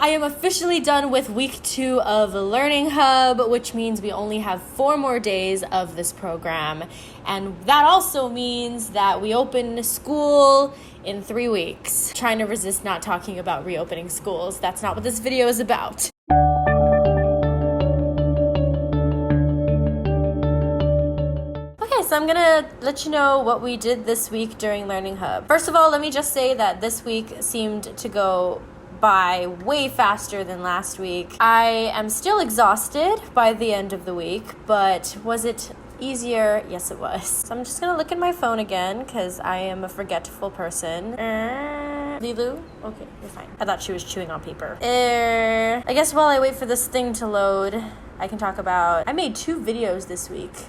I am officially done with week 2 of Learning Hub, which means we only have 4 more days of this program. And that also means that we open school in 3 weeks. Trying to resist not talking about reopening schools. That's not what this video is about. So I'm gonna let you know what we did this week during Learning Hub. First of all, let me just say that this week seemed to go by way faster than last week. I am still exhausted by the end of the week, but was it easier? Yes, it was. So I'm just gonna look at my phone again because I am a forgetful person. Lilu? Okay, you're fine. I thought she was chewing on paper. I guess while I wait for this thing to load, I can talk about, I made 2 videos this week.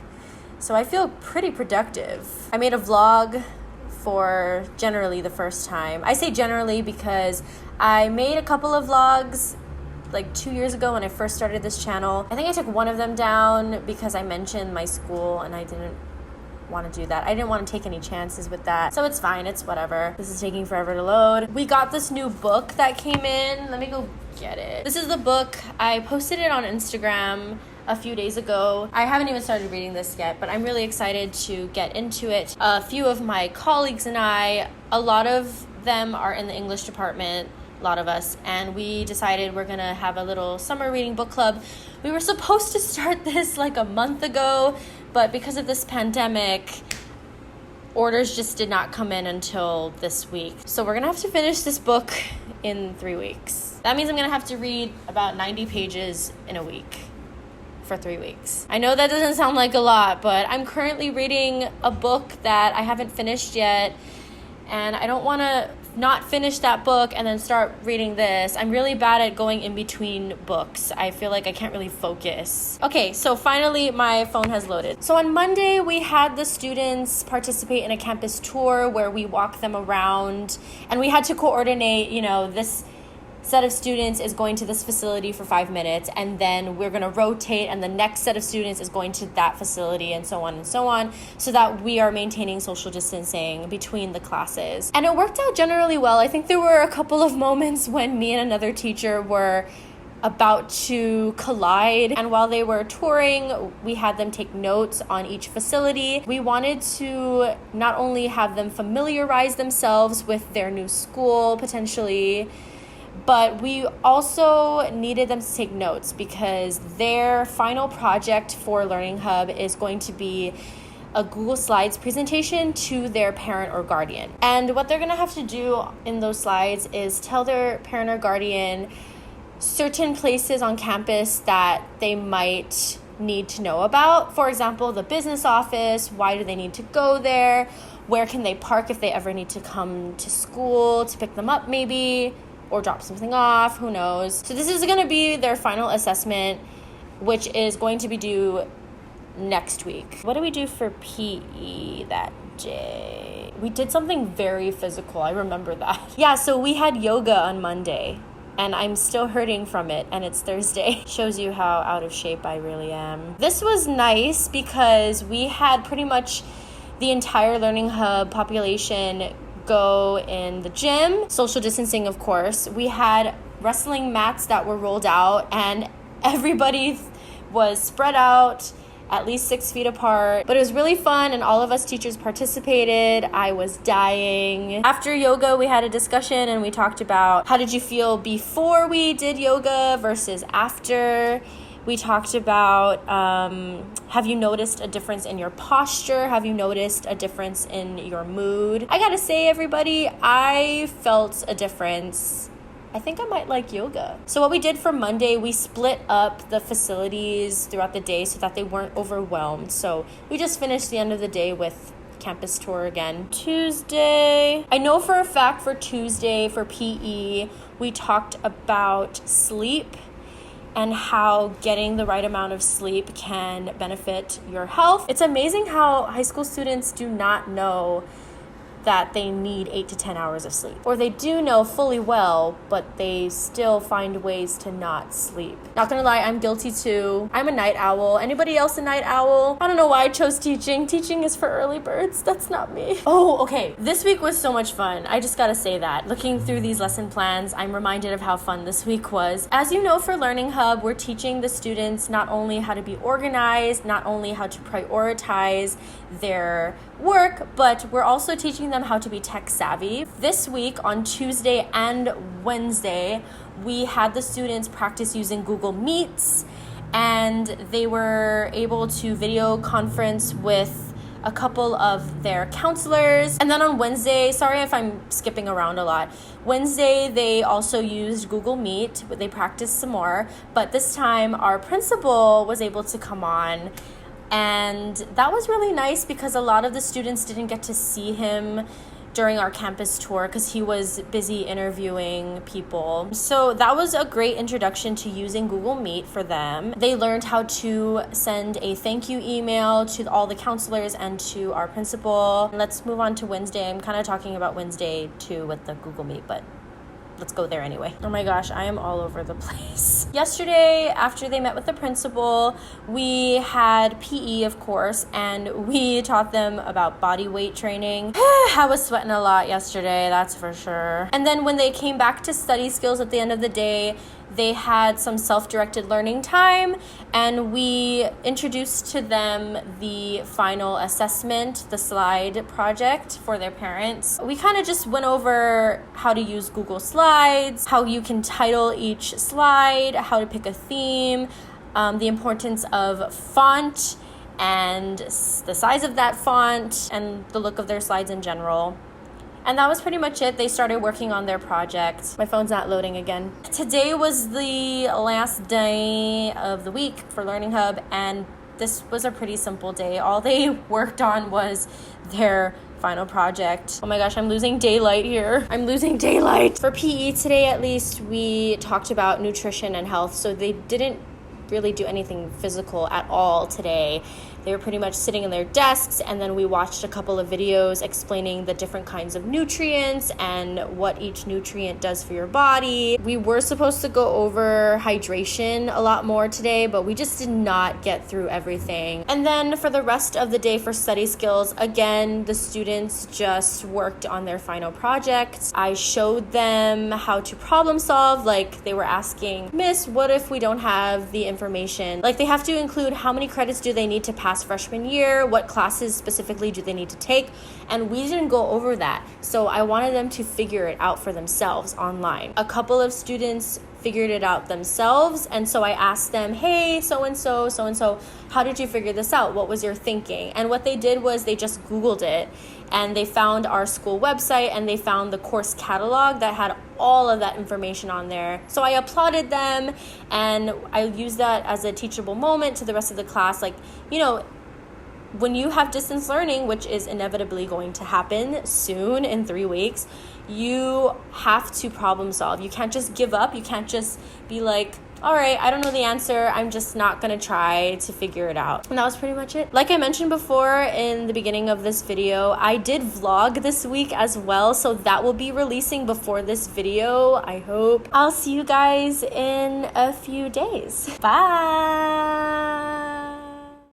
So I feel pretty productive. I made a vlog for generally the first time. I say generally because I made a couple of vlogs like 2 years ago when I first started this channel. I think I took one of them down because I mentioned my school and I didn't want to do that. I didn't want to take any chances with that. So it's fine, it's whatever. This is taking forever to load. We got this new book that came in. Let me go get it. This is the book. I posted it on Instagram a few days ago. I haven't even started reading this yet, but I'm really excited to get into it. A few of my colleagues and I, a lot of them are in the English department, a lot of us, and we decided we're gonna have a little summer reading book club. We were supposed to start this like a month ago, but because of this pandemic, orders just did not come in until this week. So we're gonna have to finish this book in 3 weeks. That means I'm gonna have to read about 90 pages in a week. For 3 weeks. I know that doesn't sound like a lot, but I'm currently reading a book that I haven't finished yet, and I don't want to not finish that book and then start reading this. I'm really bad at going in between books. I feel like I can't really focus. Okay, so finally my phone has loaded. So on Monday, we had the students participate in a campus tour where we walked them around, and we had to coordinate, this set of students is going to this facility for 5 minutes, and then we're going to rotate, and the next set of students is going to that facility, and so on, so that we are maintaining social distancing between the classes. And it worked out generally well. I think there were a couple of moments when me and another teacher were about to collide, and while they were touring, we had them take notes on each facility. We wanted to not only have them familiarize themselves with their new school, potentially, but we also needed them to take notes because their final project for Learning Hub is going to be a Google Slides presentation to their parent or guardian. And what they're going to have to do in those slides is tell their parent or guardian certain places on campus that they might need to know about. For example, the business office, why do they need to go there? Where can they park if they ever need to come to school to pick them up maybe, or drop something off, who knows. So this is gonna be their final assessment, which is going to be due next week. What did we do for PE that day? We did something very physical, I remember that. Yeah, so we had yoga on Monday, and I'm still hurting from it, and it's Thursday. Shows you how out of shape I really am. This was nice because we had pretty much the entire Learning Hub population go in the gym, social distancing of course. We had wrestling mats that were rolled out, and everybody was spread out at least 6 feet apart, but it was really fun, and all of us teachers participated. I was dying. After yoga, we had a discussion, and we talked about how did you feel before we did yoga versus after. We talked about, have you noticed a difference in your posture? Have you noticed a difference in your mood? I gotta say, everybody, I felt a difference. I think I might like yoga. So what we did for Monday, we split up the facilities throughout the day so that they weren't overwhelmed. So we just finished the end of the day with campus tour again. Tuesday, I know for a fact for Tuesday, for PE, we talked about sleep and how getting the right amount of sleep can benefit your health. It's amazing how high school students do not know that they need 8 to 10 hours of sleep. Or they do know fully well, but they still find ways to not sleep. Not gonna lie, I'm guilty too. I'm a night owl. Anybody else a night owl? I don't know why I chose teaching. Teaching is for early birds. That's not me. Oh, okay. This week was so much fun. I just gotta say that. Looking through these lesson plans, I'm reminded of how fun this week was. As you know, for Learning Hub, we're teaching the students not only how to be organized, not only how to prioritize their work, but we're also teaching them how to be tech savvy. This week on Tuesday and Wednesday, we had the students practice using Google Meets, and they were able to video conference with a couple of their counselors. And then on Wednesday, sorry if I'm skipping around a lot, Wednesday they also used Google Meet, but they practiced some more. But this time our principal was able to come on, and that was really nice because a lot of the students didn't get to see him during our campus tour because he was busy interviewing people. So that was a great introduction to using Google Meet for them. They learned how to send a thank you email to all the counselors and to our principal. Let's move on to Wednesday. I'm kind of talking about Wednesday too with the Google Meet, but let's go there anyway. Oh my gosh, I am all over the place. Yesterday, after they met with the principal, we had PE, of course, and we taught them about body weight training. I was sweating a lot yesterday, that's for sure. And then when they came back to study skills at the end of the day, they had some self-directed learning time, and we introduced to them the final assessment, the slide project for their parents. We kind of just went over how to use Google Slides, how you can title each slide, how to pick a theme, the importance of font and the size of that font, and the look of their slides in general. And that was pretty much it. They started working on their project. My phone's not loading again. Today was the last day of the week for Learning Hub, and this was a pretty simple day. All they worked on was their final project. Oh my gosh, I'm losing daylight here. I'm losing daylight. For PE today, at least, we talked about nutrition and health, so they didn't really do anything physical at all today. They were pretty much sitting in their desks, and then we watched a couple of videos explaining the different kinds of nutrients and what each nutrient does for your body. We were supposed to go over hydration a lot more today, but we just did not get through everything. And then for the rest of the day for study skills, again, the students just worked on their final project. I showed them how to problem solve. Like, they were asking, Miss, what if we don't have the information? Like, they have to include how many credits do they need to pass freshman year, what classes specifically do they need to take, and we didn't go over that. So I wanted them to figure it out for themselves online. A couple of students figured it out themselves, and so I asked them, hey, so-and-so, how did you figure this out? What was your thinking? And what they did was they just Googled it, and they found our school website, and they found the course catalog that had all of that information on there. So I applauded them, and I used that as a teachable moment to the rest of the class. Like, you know, when you have distance learning, which is inevitably going to happen soon in 3 weeks, you have to problem solve. You can't just give up. You can't just be like, all right, I don't know the answer. I'm just not going to try to figure it out. And that was pretty much it. Like I mentioned before in the beginning of this video, I did vlog this week as well. So that will be releasing before this video, I hope. I'll see you guys in a few days. Bye.